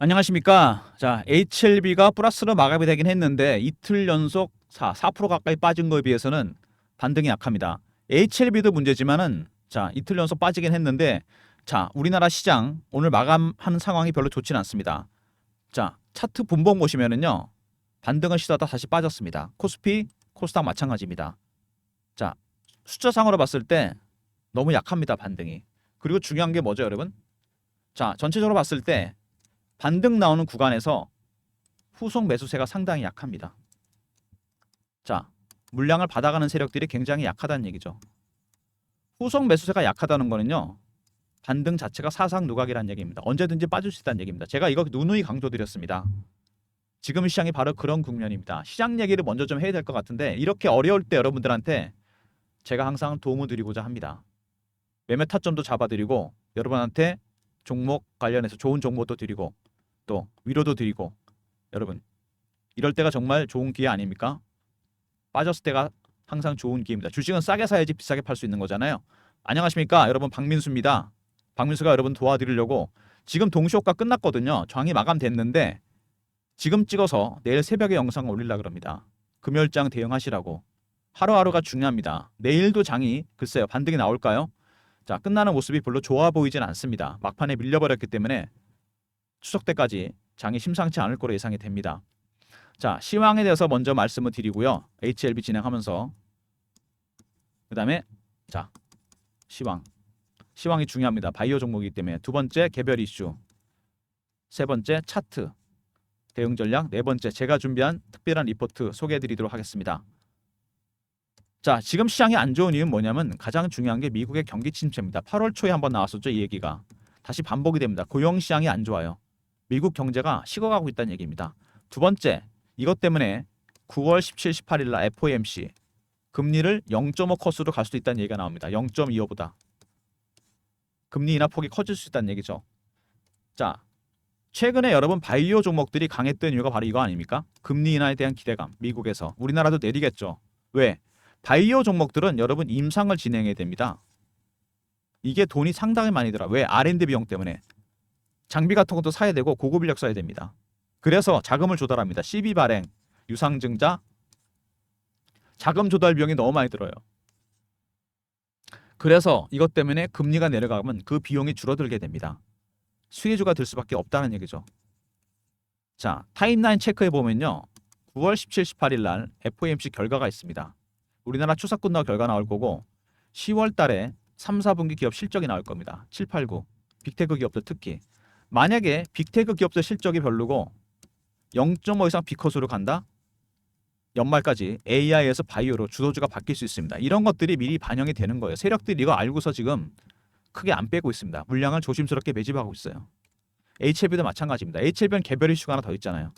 안녕하십니까. 자, HLB가 플러스로 마감이 되긴 했는데 이틀 연속 4% 가까이 빠진 거에 비해서는 반등이 약합니다. HLB도 문제지만은 자, 이틀 연속 빠지긴 했는데 자, 우리나라 시장 오늘 마감하는 상황이 별로 좋진 않습니다. 자, 차트 분봉 보시면은요. 반등을 시도하다 다시 빠졌습니다. 코스피, 코스닥 마찬가지입니다. 자, 숫자상으로 봤을 때 너무 약합니다, 반등이. 그리고 중요한 게 뭐죠, 여러분? 자, 전체적으로 봤을 때 반등 나오는 구간에서 후속 매수세가 상당히 약합니다. 자, 물량을 받아가는 세력들이 굉장히 약하다는 얘기죠. 후속 매수세가 약하다는 거는요. 반등 자체가 사상 누각이라는 얘기입니다. 언제든지 빠질 수 있다는 얘기입니다. 제가 이거 누누이 강조드렸습니다. 지금 시장이 바로 그런 국면입니다. 시장 얘기를 먼저 좀 해야 될 것 같은데 이렇게 어려울 때 여러분들한테 제가 항상 도움을 드리고자 합니다. 매매 타점도 잡아드리고 여러분한테 종목 관련해서 좋은 정보도 드리고 또 위로도 드리고 여러분 이럴 때가 정말 좋은 기회 아닙니까? 빠졌을 때가 항상 좋은 기회입니다. 주식은 싸게 사야지 비싸게 팔 수 있는 거잖아요. 안녕하십니까? 여러분 박민수입니다. 박민수가 여러분 도와드리려고 지금 동시효과 끝났거든요. 장이 마감됐는데 지금 찍어서 내일 새벽에 영상을 올리려고 합니다. 금요일장 대응하시라고. 하루하루가 중요합니다. 내일도 장이 글쎄요 반등이 나올까요? 자, 끝나는 모습이 별로 좋아 보이진 않습니다. 막판에 밀려버렸기 때문에 추석 때까지 장이 심상치 않을 거로 예상이 됩니다. 자, 시황에 대해서 먼저 말씀을 드리고요. HLB 진행하면서 그 다음에 자, 시황이 중요합니다. 바이오 종목이기 때문에. 두 번째 개별 이슈, 세 번째 차트, 대응 전략, 네 번째 제가 준비한 특별한 리포트 소개해드리도록 하겠습니다. 자, 지금 시장이 안 좋은 이유는 뭐냐면 가장 중요한 게 미국의 경기 침체입니다. 8월 초에 한번 나왔었죠, 이 얘기가. 다시 반복이 됩니다. 고용 시장이 안 좋아요. 미국 경제가 식어가고 있다는 얘기입니다. 두 번째, 이것 때문에 9월 17, 18일 날 FOMC 금리를 0.5%로 갈 수도 있다는 얘기가 나옵니다. 0.25보다. 금리 인하 폭이 커질 수 있다는 얘기죠. 자, 최근에 여러분 바이오 종목들이 강했던 이유가 바로 이거 아닙니까? 금리 인하에 대한 기대감. 미국에서. 우리나라도 내리겠죠. 왜? 바이오 종목들은 여러분 임상을 진행해야 됩니다. 이게 돈이 상당히 많이 들어. 왜? R&D 비용 때문에. 장비 같은 것도 사야 되고 고급 인력 써야 됩니다. 그래서 자금을 조달합니다. CB 발행, 유상증자, 자금 조달 비용이 너무 많이 들어요. 그래서 이것 때문에 금리가 내려가면 그 비용이 줄어들게 됩니다. 수혜주가 될 수밖에 없다는 얘기죠. 자, 타임라인 체크해 보면요. 9월 17, 18일 날 FOMC 결과가 있습니다. 우리나라 추석 끝나고 결과 나올 거고 10월 달에 3, 4분기 기업 실적이 나올 겁니다. 7, 8, 9. 빅테크 기업들 특히. 만약에 빅테크 기업들 실적이 별로고 0.5 이상 B컷으로 간다? 연말까지 AI에서 바이오로 주도주가 바뀔 수 있습니다. 이런 것들이 미리 반영이 되는 거예요. 세력들이 이거 알고서 지금 크게 안 빼고 있습니다. 물량을 조심스럽게 매집하고 있어요. HLB도 마찬가지입니다. HLB는 개별 이슈가 하나 더 있잖아요.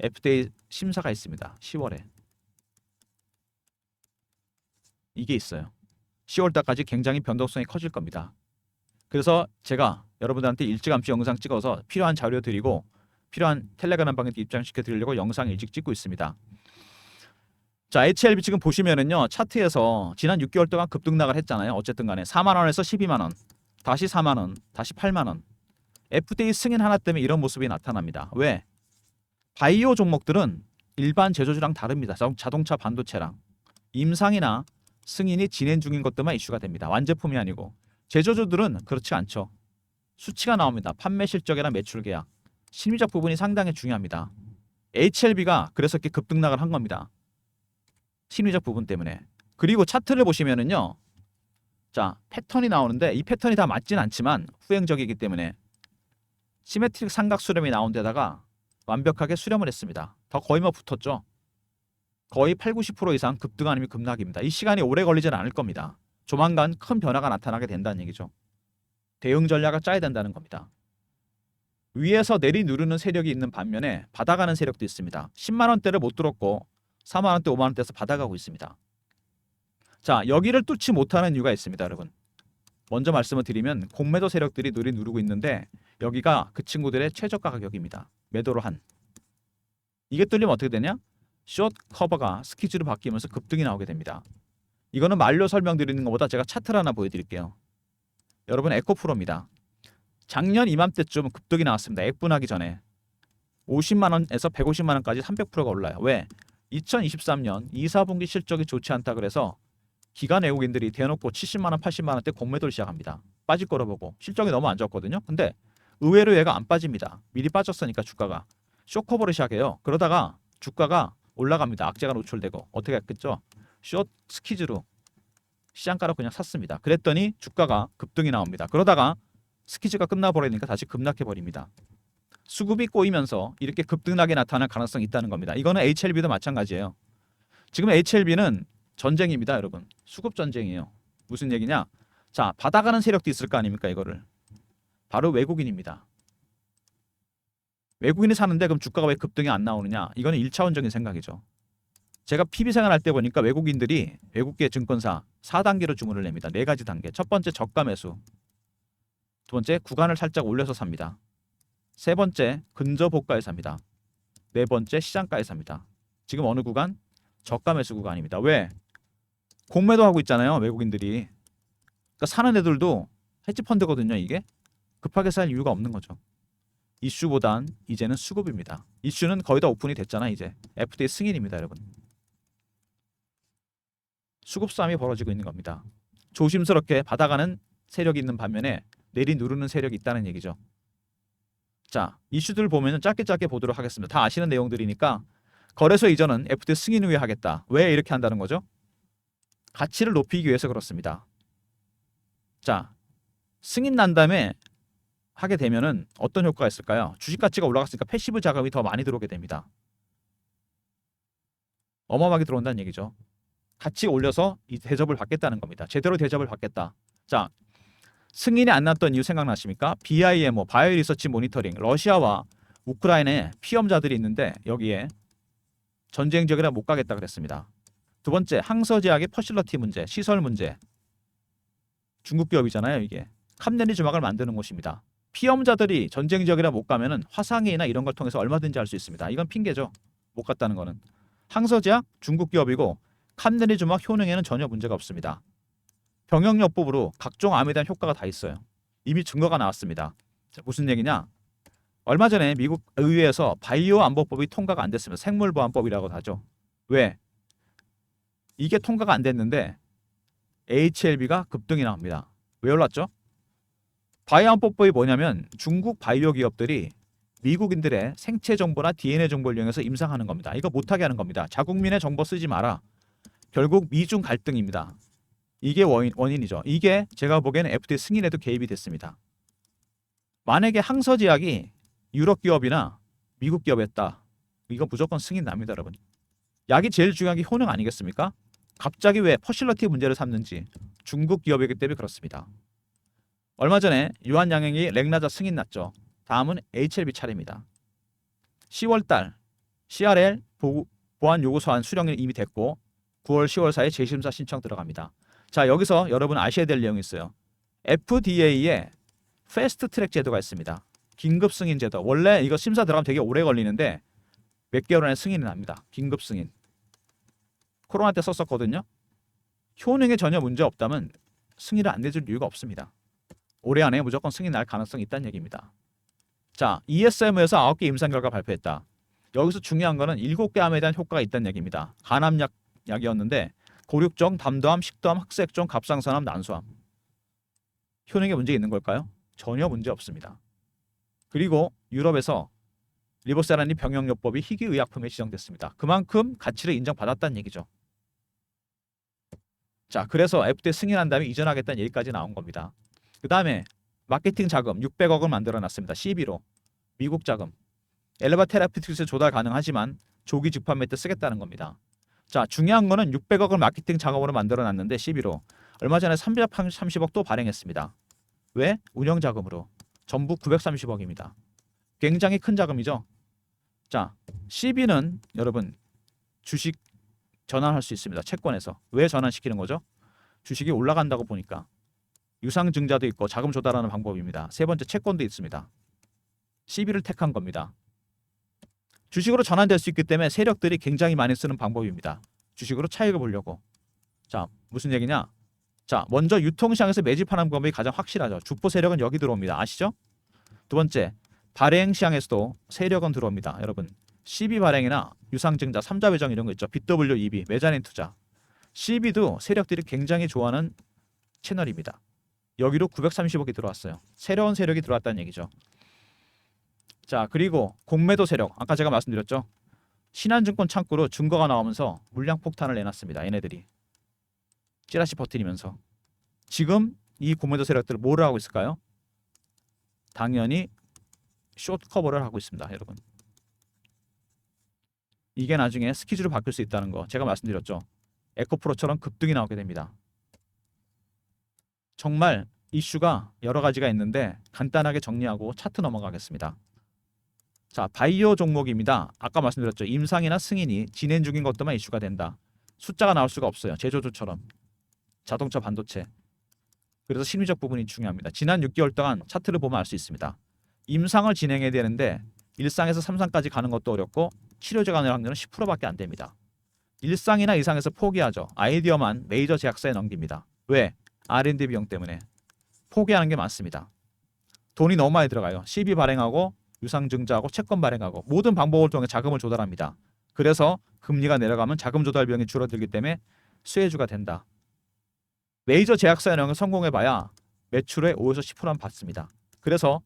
FDA 심사가 있습니다. 10월에. 이게 있어요. 10월 달까지 굉장히 변동성이 커질 겁니다. 그래서 제가 여러분들한테 일찌감치 영상 찍어서 필요한 자료 드리고 필요한 텔레그램 방에 입장시켜 드리려고 영상 일찍 찍고 있습니다. 자, HLB 지금 보시면은요. 차트에서 지난 6개월 동안 급등락을 했잖아요. 어쨌든 간에 4만 원에서 12만 원, 다시 4만 원, 다시 8만 원. FDA 승인 하나 때문에 이런 모습이 나타납니다. 왜? 바이오 종목들은 일반 제조주랑 다릅니다. 자동차 반도체랑 임상이나 승인이 진행 중인 것들만 이슈가 됩니다. 완제품이 아니고. 제조주들은 그렇지 않죠. 수치가 나옵니다. 판매 실적이나 매출 계약. 실미적 부분이 상당히 중요합니다. HLB가 그래서 이렇게 급등락을 한 겁니다. 심리적 부분 때문에. 그리고 차트를 보시면은요. 자, 패턴이 나오는데 이 패턴이 다 맞진 않지만 후행적이기 때문에 시메트릭 삼각 수렴이 나온 데다가 완벽하게 수렴을 했습니다. 더 거의 뭐 붙었죠. 거의 8, 90% 이상 급등 아니면 급락입니다. 이 시간이 오래 걸리지는 않을 겁니다. 조만간 큰 변화가 나타나게 된다는 얘기죠. 대응 전략을 짜야 된다는 겁니다. 위에서 내리누르는 세력이 있는 반면에 받아가는 세력도 있습니다. 10만 원대를 못 들었고 4만 원대, 5만 원대에서 받아가고 있습니다. 자, 여기를 뚫지 못하는 이유가 있습니다, 여러분. 먼저 말씀을 드리면 공매도 세력들이 누르고 있는데 여기가 그 친구들의 최저가 가격입니다. 매도로 한. 이게 뚫리면 어떻게 되냐? 숏 커버가 스키즈로 바뀌면서 급등이 나오게 됩니다. 이거는 말로 설명드리는 것보다 제가 차트를 하나 보여드릴게요. 여러분 에코프로입니다. 작년 이맘때쯤 급등이 나왔습니다. 액분하기 전에. 50만 원에서 150만 원까지 300%가 올라요. 왜? 2023년 2, 4분기 실적이 좋지 않다 그래서 기관 외국인들이 대놓고 70만 원, 80만 원대 공매도를 시작합니다. 빠질 거로 보고 실적이 너무 안 좋았거든요. 근데 의외로 얘가 안 빠집니다. 미리 빠졌으니까 주가가 쇼커버를 시작해요. 그러다가 주가가 올라갑니다. 악재가 노출되고 어떻게 했겠죠? 숏 스키즈로 시장가로 그냥 샀습니다. 그랬더니 주가가 급등이 나옵니다. 그러다가 스키즈가 끝나버리니까 다시 급락해 버립니다. 수급이 꼬이면서 이렇게 급등하게 나타날 가능성이 있다는 겁니다. 이거는 HLB도 마찬가지예요. 지금 HLB는 전쟁입니다, 여러분. 수급 전쟁이에요. 무슨 얘기냐? 자, 받아가는 세력도 있을 거 아닙니까, 이거를. 바로 외국인입니다. 외국인이 사는데 그럼 주가가 왜 급등이 안 나오느냐? 이거는 1차원적인 생각이죠. 제가 PB 생활할 때 보니까 외국인들이 외국계 증권사 4단계로 주문을 냅니다. 4가지 단계. 첫 번째 저가 매수. 두 번째 구간을 살짝 올려서 삽니다. 세 번째 근저 고가에 삽니다. 네 번째 시장가에 삽니다. 지금 어느 구간? 저가 매수 구간입니다. 왜? 공매도 하고 있잖아요, 외국인들이. 그러니까 사는 애들도 헤지펀드거든요, 이게. 급하게 살 이유가 없는 거죠. 이슈보단 이제는 수급입니다. 이슈는 거의 다 오픈이 됐잖아, 이제. FDA 승인입니다, 여러분. 수급 싸움이 벌어지고 있는 겁니다. 조심스럽게 받아가는 세력이 있는 반면에 내리누르는 세력이 있다는 얘기죠. 자, 이슈들 보면 짧게 보도록 하겠습니다. 다 아시는 내용들이니까 거래소 이전은 FDA 승인 후에 하겠다. 왜 이렇게 한다는 거죠? 가치를 높이기 위해서 그렇습니다. 자, 승인 난 다음에 하게 되면은 어떤 효과가 있을까요? 주식 가치가 올라갔으니까 패시브 자금이 더 많이 들어오게 됩니다. 어마어마하게 들어온다는 얘기죠. 같이 올려서 이 대접을 받겠다는 겁니다. 제대로 대접을 받겠다. 자, 승인이 안 났던 이유 생각나십니까? BIMO, 바이오 리서치 모니터링, 러시아와 우크라이나에 피험자들이 있는데 여기에 전쟁 지역이라 못 가겠다 그랬습니다. 두 번째, 항서제약의 퍼실러티 문제, 시설 문제. 중국 기업이잖아요, 이게. 캄네리 주막을 만드는 곳입니다. 피험자들이 전쟁 지역이라 못 가면은 화상회의나 이런 걸 통해서 얼마든지 할 수 있습니다. 이건 핑계죠. 못 갔다는 거는. 항서제약 중국 기업이고 캄네리 주막 효능에는 전혀 문제가 없습니다. 병역요법으로 각종 암에 대한 효과가 다 있어요. 이미 증거가 나왔습니다. 자, 무슨 얘기냐? 얼마 전에 미국 의회에서 바이오 안보법이 통과가 안 됐습니다. 생물보안법이라고 하죠. 왜? 이게 통과가 안 됐는데 HLB가 급등이 나옵니다. 왜 올랐죠? 바이오 안보법이 뭐냐면 중국 바이오 기업들이 미국인들의 생체 정보나 DNA 정보를 이용해서 임상하는 겁니다. 이거 못하게 하는 겁니다. 자국민의 정보 쓰지 마라. 결국 미중 갈등입니다. 이게 원인이죠. 이게 제가 보기에는 FDA 승인에도 개입이 됐습니다. 만약에 항서제약이 유럽 기업이나 미국 기업이었다. 이거 무조건 승인 납니다, 여러분. 약이 제일 중요한 게 효능 아니겠습니까? 갑자기 왜 퍼실러티 문제를 삼는지 중국 기업이기 때문에 그렇습니다. 얼마 전에 유한양행이 렉나자 승인 났죠. 다음은 HLB 차례입니다. 10월달 CRL 보안 요구서안 수령이 이미 됐고 9월 10월 사이에 재심사 신청 들어갑니다. 자, 여기서 여러분 아셔야 될 내용이 있어요. FDA에 패스트 트랙 제도가 있습니다. 긴급 승인 제도. 원래 이거 심사 들어가면 되게 오래 걸리는데 몇 개월 안에 승인이 납니다. 긴급 승인. 코로나 때 썼었거든요. 효능에 전혀 문제 없다면 승인을 안 내줄 이유가 없습니다. 올해 안에 무조건 승인 날 가능성이 있다는 얘기입니다. 자, ESM에서 9개 임상 결과 발표했다. 여기서 중요한 거는 7개 암에 대한 효과가 있다는 얘기입니다. 간암약이었는데 고륙종, 담도암, 식도암, 흑색종, 갑상선암, 난소암. 효능에 문제 있는 걸까요? 전혀 문제 없습니다. 그리고 유럽에서 리보세라닌 병역요법이 희귀의약품에 지정됐습니다. 그만큼 가치를 인정받았다는 얘기죠. 자, 그래서 FDA 승인한 다음에 이전하겠다는 얘기까지 나온 겁니다. 그 다음에 마케팅 자금 600억을 만들어놨습니다. CB로 미국 자금. 엘레바 테라피틱스 조달 가능하지만 조기 직판 때 쓰겠다는 겁니다. 자, 중요한 거는 600억을 마케팅 자금으로 만들어놨는데 CB로 얼마 전에 330억 또 발행했습니다. 왜? 운영 자금으로. 전부 930억입니다. 굉장히 큰 자금이죠. 자, CB는 여러분 주식 전환할 수 있습니다. 채권에서. 왜 전환시키는 거죠? 주식이 올라간다고 보니까. 유상증자도 있고 자금 조달하는 방법입니다. 세 번째 채권도 있습니다. CB를 택한 겁니다. 주식으로 전환될 수 있기 때문에 세력들이 굉장히 많이 쓰는 방법입니다. 주식으로 차익을 보려고. 자, 무슨 얘기냐? 자, 먼저 유통시장에서 매집하는 방법이 가장 확실하죠. 주포 세력은 여기 들어옵니다. 아시죠? 두 번째, 발행 시장에서도 세력은 들어옵니다. 여러분 CB 발행이나 유상증자 3자 배정 이런 거 있죠. BWEB 메자닌 투자. CB도 세력들이 굉장히 좋아하는 채널입니다. 여기로 930억이 들어왔어요. 새로운 세력이 들어왔다는 얘기죠. 자, 그리고 공매도 세력. 아까 제가 말씀드렸죠. 신한증권 창구로 증거가 나오면서 물량 폭탄을 내놨습니다. 얘네들이. 찌라시 버티면서. 지금 이 공매도 세력들을 뭐를 하고 있을까요? 당연히 숏 커버를 하고 있습니다. 여러분. 이게 나중에 스키즈로 바뀔 수 있다는 거 제가 말씀드렸죠. 에코프로처럼 급등이 나오게 됩니다. 정말 이슈가 여러 가지가 있는데 간단하게 정리하고 차트 넘어가겠습니다. 자, 바이오 종목입니다. 아까 말씀드렸죠. 임상이나 승인이 진행 중인 것들만 이슈가 된다. 숫자가 나올 수가 없어요. 제조주처럼. 자동차 반도체. 그래서 심리적 부분이 중요합니다. 지난 6개월 동안 차트를 보면 알 수 있습니다. 임상을 진행해야 되는데 1상에서 3상까지 가는 것도 어렵고 치료제 가는 확률은 10%밖에 안 됩니다. 1상이나 2상에서 포기하죠. 아이디어만 메이저 제약사에 넘깁니다. 왜? R&D 비용 때문에. 포기하는 게 많습니다. 돈이 너무 많이 들어가요. CB 발행하고 유상증자하고 채권 발행하고 모든 방법을 통해 자금을 조달합니다. 그래서 금리가 내려가면 자금 조달 비용이 줄어들기 때문에 수혜주가 된다. 메이저 제약사 영역을 성공해봐야 매출의 5에서 10%만 받습니다. 그래서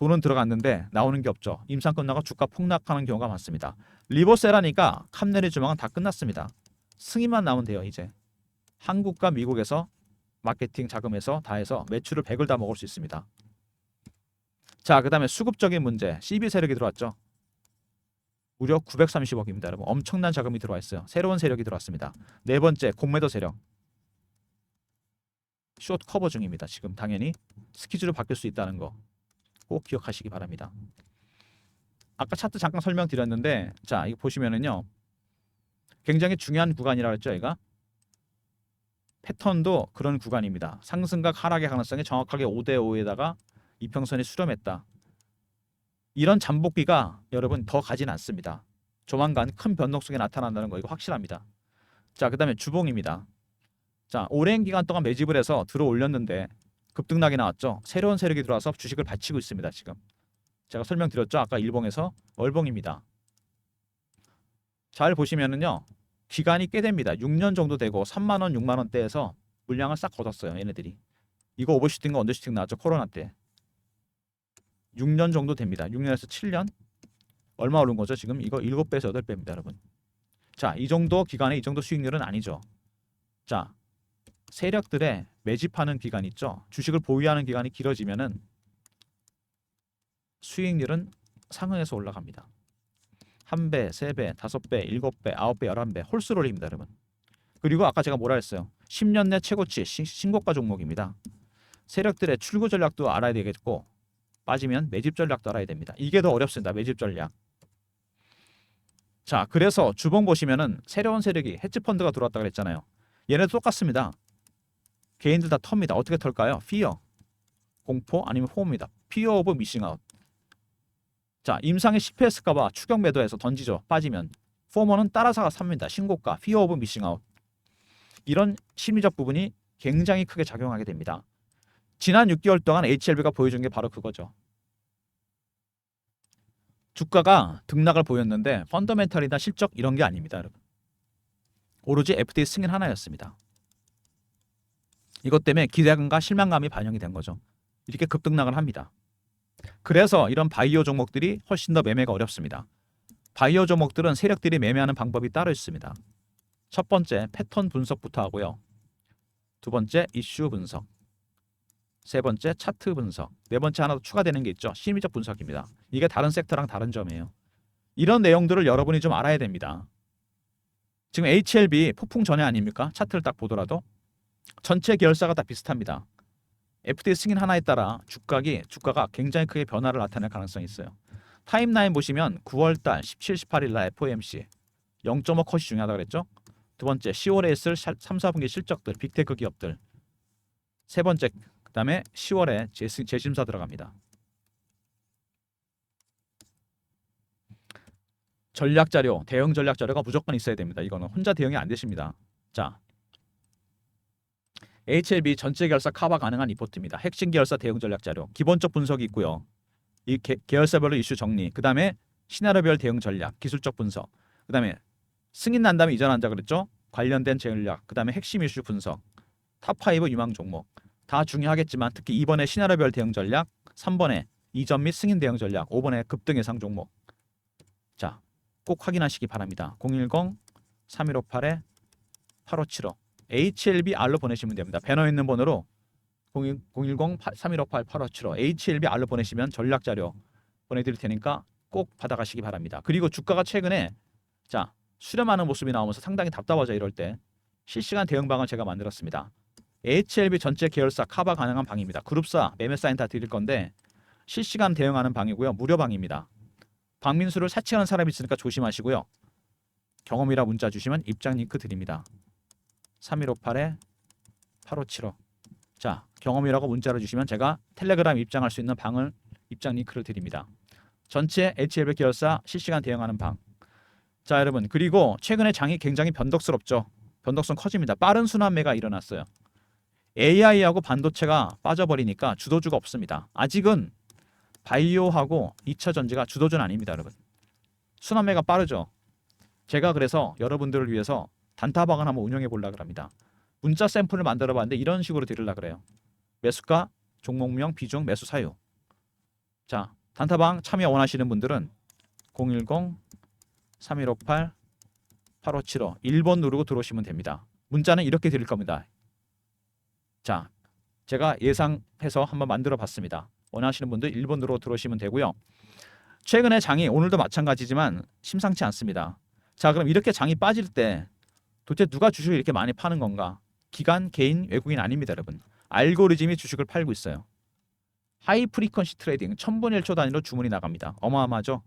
돈은 들어갔는데 나오는 게 없죠. 임상 끝나고 주가 폭락하는 경우가 많습니다. 리버세라니까 캄네리 주망은 다 끝났습니다. 승인만 나오면 돼요. 이제 한국과 미국에서 마케팅 자금에서 다 해서 매출을 100을 다 먹을 수 있습니다. 자, 그 다음에 수급적인 문제. CB 세력이 들어왔죠. 무려 930억입니다. 여러분 엄청난 자금이 들어와 있어요. 새로운 세력이 들어왔습니다. 네 번째 공매도 세력. 숏 커버 중입니다. 지금 당연히 스키즈로 바뀔 수 있다는 거 꼭 기억하시기 바랍니다. 아까 차트 잠깐 설명드렸는데 자, 이거 보시면은요. 굉장히 중요한 구간이라고 했죠. 얘가. 패턴도 그런 구간입니다. 상승과 하락의 가능성이 정확하게 5대5에다가 이평선이 수렴했다. 이런 잠복기가 여러분 더 가진 않습니다. 조만간 큰 변동성이 나타난다는 거 이거 확실합니다. 자, 그 다음에 주봉입니다. 자, 오랜 기간 동안 매집을 해서 들어 올렸는데 급등락이 나왔죠. 새로운 세력이 들어와서 주식을 받치고 있습니다. 지금 제가 설명드렸죠. 아까 일봉에서 월봉입니다. 잘 보시면은요. 기간이 꽤 됩니다. 6년 정도 되고 3만원, 6만원대에서 물량을 싹 걷었어요. 얘네들이. 이거 오버슈팅과 언더슈팅 나왔죠. 코로나 때. 6년 정도 됩니다. 6년에서 7년. 얼마 오른 거죠? 지금 이거 7배에서 8배입니다. 여러분. 자, 이 정도 기간에 이 정도 수익률은 아니죠. 자, 세력들의 매집하는 기간 있죠. 주식을 보유하는 기간이 길어지면은 수익률은 상응해서 올라갑니다. 1배, 3배, 5배, 7배, 9배, 11배 홀수롤입니다. 여러분. 그리고 아까 제가 뭐라 했어요. 10년 내 최고치 신고가 종목입니다. 세력들의 출구 전략도 알아야 되겠고 빠지면 매집 전략도 알아야 됩니다. 이게 더 어렵습니다. 매집 전략. 자, 그래서 주봉 보시면은 새로운 세력이 헤지펀드가 들어왔다고 그랬잖아요. 얘네도 똑같습니다. 개인들 다 텁니다. 어떻게 털까요? Fear. 공포 아니면 호흡입니다. Fear of missing out. 자, 임상이 실패했을까봐 추격 매도해서 던지죠. 빠지면. 포머는 따라사가 삽니다. 신고가. Fear of missing out. 이런 심리적 부분이 굉장히 크게 작용하게 됩니다. 지난 6개월 동안 HLB가 보여준 게 바로 그거죠. 주가가 등락을 보였는데 펀더멘털이나 실적 이런 게 아닙니다. 여러분. 오로지 FDA 승인 하나였습니다. 이것 때문에 기대감과 실망감이 반영이 된 거죠. 이렇게 급등락을 합니다. 그래서 이런 바이오 종목들이 훨씬 더 매매가 어렵습니다. 바이오 종목들은 세력들이 매매하는 방법이 따로 있습니다. 첫 번째 패턴 분석부터 하고요. 두 번째 이슈 분석. 세 번째 차트 분석. 네 번째 하나 더 추가되는 게 있죠. 심리적 분석입니다. 이게 다른 섹터랑 다른 점이에요. 이런 내용들을 여러분이 좀 알아야 됩니다. 지금 HLB 폭풍 전에 아닙니까? 차트를 딱 보더라도 전체 계열사가 다 비슷합니다. FDA 승인 하나에 따라 주가가 굉장히 크게 변화를 나타낼 가능성이 있어요. 타임라인 보시면 9월달 17, 18일 날 FOMC 0.5 컷이 중요하다고 그랬죠. 두 번째 10월에 있을 3, 4분기 실적들, 빅테크 기업들. 세 번째 그 다음에 10월에 재심사 들어갑니다. 전략자료, 대응 전략자료가 무조건 있어야 됩니다. 이거는 혼자 대응이 안 되십니다. 자, HLB 전체 계열사 커버 가능한 리포트입니다. 핵심 계열사 대응 전략 자료, 기본적 분석이 있고요. 이 계열사별로 이슈 정리, 그 다음에 시나리오별 대응 전략, 기술적 분석, 그 다음에 승인 난 다음에 이전한다 그랬죠? 관련된 전략, 그 다음에 핵심 이슈 분석, 탑5 유망 종목 다 중요하겠지만 특히 2번에 시나리오별 대응 전략, 3번에 이전 및 승인 대응 전략, 5번에 급등 예상 종목. 자, 꼭 확인하시기 바랍니다. 010-3158-8575 HLBR로 보내시면 됩니다. 배너에 있는 번호로 010-3158-8575 HLBR로 보내시면 전략 자료 보내드릴 테니까 꼭 받아가시기 바랍니다. 그리고 주가가 최근에 자 수렴하는 모습이 나오면서 상당히 답답하죠. 이럴 때 실시간 대응방을 제가 만들었습니다. HLB 전체 계열사 커버 가능한 방입니다. 그룹사 매매 사인 다 드릴 건데 실시간 대응하는 방이고요. 무료방입니다. 방민수를 사칭하는 사람이 있으니까 조심하시고요. 경험이라 문자 주시면 입장 링크 드립니다. 3158-8575 자, 경험이라고 문자로 주시면 제가 텔레그램 입장할 수 있는 방을 입장 링크를 드립니다. 전체 HLB 계열사 실시간 대응하는 방. 자, 여러분. 그리고 최근에 장이 굉장히 변덕스럽죠. 변덕성 커집니다. 빠른 순환매가 일어났어요. AI하고 반도체가 빠져버리니까 주도주가 없습니다. 아직은 바이오하고 2차 전지가 주도주는 아닙니다, 여러분. 순환매가 빠르죠. 제가 그래서 여러분들을 위해서 단타방을 한번 운영해 보려고 합니다. 문자 샘플을 만들어 봤는데 이런 식으로 드리려고 그래요. 매수가, 종목명, 비중, 매수 사유. 자, 단타방 참여 원하시는 분들은 010-3158-8575 1번 누르고 들어오시면 됩니다. 문자는 이렇게 드릴 겁니다. 자, 제가 예상해서 한번 만들어 봤습니다. 원하시는 분들 1번 누르고 들어오시면 되고요. 최근에 장이 오늘도 마찬가지지만 심상치 않습니다. 자, 그럼 이렇게 장이 빠질 때 도대체 누가 주식을 이렇게 많이 파는 건가? 기관, 개인, 외국인 아닙니다, 여러분. 알고리즘이 주식을 팔고 있어요. 하이 프리퀀시 트레이딩 1000분의 1초 단위로 주문이 나갑니다. 어마어마하죠?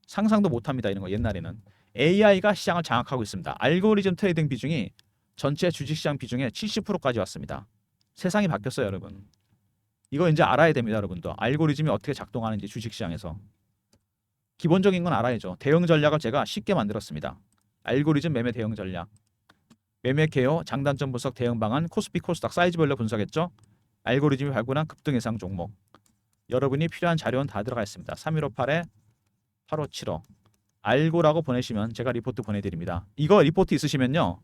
상상도 못합니다, 이런 거 옛날에는. AI가 시장을 장악하고 있습니다. 알고리즘 트레이딩 비중이 전체 주식시장 비중의 70%까지 왔습니다. 세상이 바뀌었어요, 여러분. 이거 이제 알아야 됩니다, 여러분도. 알고리즘이 어떻게 작동하는지 주식시장에서. 기본적인 건 알아야죠. 대응 전략을 제가 쉽게 만들었습니다. 알고리즘 매매 대응 전략. 매매 개요, 장단점 분석 대응 방안, 코스피 코스닥 사이즈별로 분석했죠. 알고리즘이 발굴한 급등 예상 종목. 여러분이 필요한 자료는 다 들어가 있습니다. 3158-8575 알고라고 보내시면 제가 리포트 보내드립니다. 이거 리포트 있으시면요.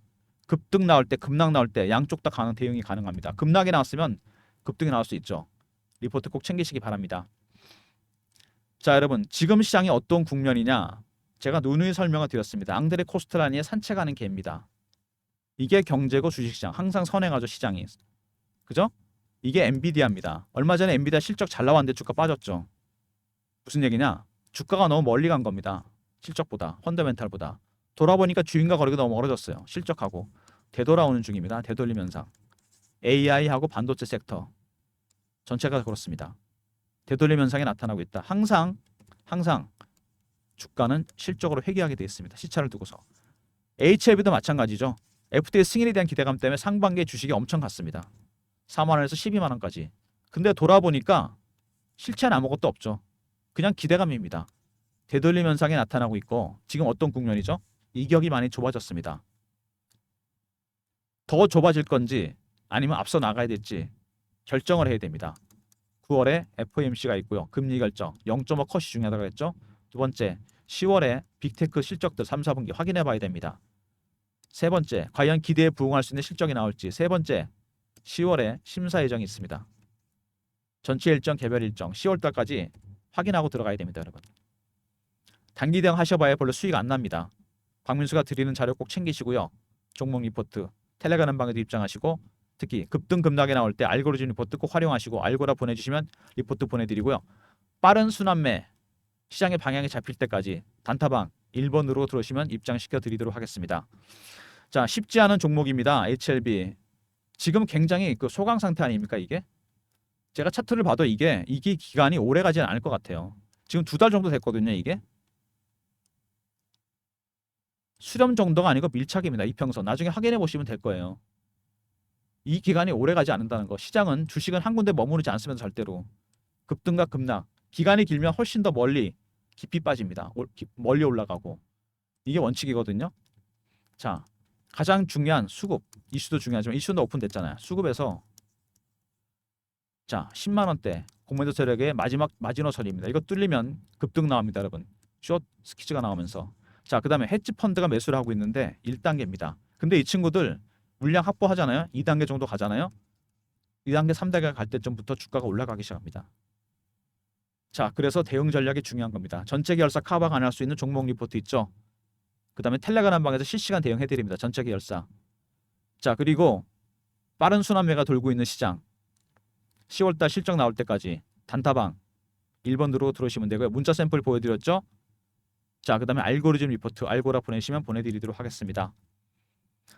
급등 나올 때, 급락 나올 때 양쪽 다 대응이 가능합니다. 급락이 나왔으면 급등이 나올 수 있죠. 리포트 꼭 챙기시기 바랍니다. 자, 여러분. 지금 시장이 어떤 국면이냐. 제가 누누이 설명을 드렸습니다. 앙드레 코스트라니의 산책하는 개입니다. 이게 경제고 주식시장. 항상 선행하죠, 시장이. 그죠? 이게 엔비디아입니다. 얼마 전에 엔비디아 실적 잘 나왔는데 주가 빠졌죠. 무슨 얘기냐? 주가가 너무 멀리 간 겁니다. 실적보다, 펀더멘탈보다. 돌아보니까 주인과 거리가 너무 멀어졌어요. 실적하고. 되돌아오는 중입니다. 되돌림 현상. AI하고 반도체 섹터. 전체가 그렇습니다. 되돌림 현상이 나타나고 있다. 항상 주가는 실적으로 회귀하게 되어 있습니다. 시차를 두고서. HLB도 마찬가지죠. FDA 승인에 대한 기대감 때문에 상반기에 주식이 엄청 갔습니다. 4만 원에서 12만 원까지. 근데 돌아보니까 실체는 아무것도 없죠. 그냥 기대감입니다. 되돌림 현상이 나타나고 있고 지금 어떤 국면이죠? 이격이 많이 좁아졌습니다. 더 좁아질 건지 아니면 앞서 나가야 될지 결정을 해야 됩니다. 9월에 FOMC가 있고요. 금리 결정 0.5 컷이 중요하다고 했죠. 두 번째 10월에 빅테크 실적들 3, 4분기 확인해 봐야 됩니다. 세 번째 과연 기대에 부응할 수 있는 실적이 나올지. 세 번째 10월에 심사 예정이 있습니다. 전체 일정, 개별 일정 10월달까지 확인하고 들어가야 됩니다, 여러분. 단기 대응 하셔봐야 별로 수익 안 납니다. 박민수가 드리는 자료 꼭 챙기시고요. 종목 리포트, 텔레그램 방에도 입장하시고 특히 급등 급락이 나올 때 알고리즘 리포트 꼭 활용하시고 알고라 보내주시면 리포트 보내드리고요. 빠른 순환매 시장의 방향이 잡힐 때까지 단타방 1번으로 들어오시면 입장시켜 드리도록 하겠습니다. 자, 쉽지 않은 종목입니다. HLB. 지금 굉장히 그 소강 상태 아닙니까 이게? 제가 차트를 봐도 이게 기간이 오래 가지는 않을 것 같아요. 지금 2달 정도 됐거든요, 이게. 수렴 정도가 아니고 밀착입니다. 이평선. 나중에 확인해 보시면 될 거예요. 이 기간이 오래 가지 않는다는 거. 시장은 주식은 한 군데 머무르지 않습니다. 절대로. 급등과 급락. 기간이 길면 훨씬 더 멀리 깊이 빠집니다. 멀리 올라가고. 이게 원칙이거든요. 자, 가장 중요한 수급. 이슈도 중요하지만 이슈도 오픈됐잖아요. 수급에서 자, 10만 원대 고멘트 세력의 마지막 마지노선입니다. 이거 뚫리면 급등 나옵니다, 여러분. 숏 스키즈가 나오면서. 자, 그다음에 헤지 펀드가 매수를 하고 있는데 1단계입니다. 근데 이 친구들 물량 확보하잖아요. 2단계 정도 가잖아요. 2단계, 3단계 갈 때쯤부터 주가가 올라가기 시작합니다. 자, 그래서 대응 전략이 중요한 겁니다. 전체 계열사 카바 가능할 수 있는 종목 리포트 있죠. 그다음에 텔레그램 방에서 실시간 대응해드립니다. 전체 계열사. 자, 그리고 빠른 순환매가 돌고 있는 시장. 10월달 실적 나올 때까지 단타방 1번 누르고 들어오시면 되고요. 문자 샘플 보여드렸죠. 자, 그다음에 알고리즘 리포트 알고라 보내시면 보내드리도록 하겠습니다.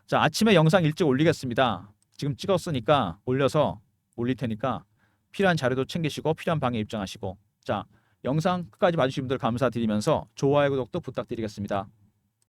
자, 아침에 영상 일찍 올리겠습니다. 지금 찍었으니까 올릴 테니까 필요한 자료도 챙기시고 필요한 방에 입장하시고. 자, 영상 끝까지 봐주신 분들 감사드리면서 좋아요 구독도 부탁드리겠습니다.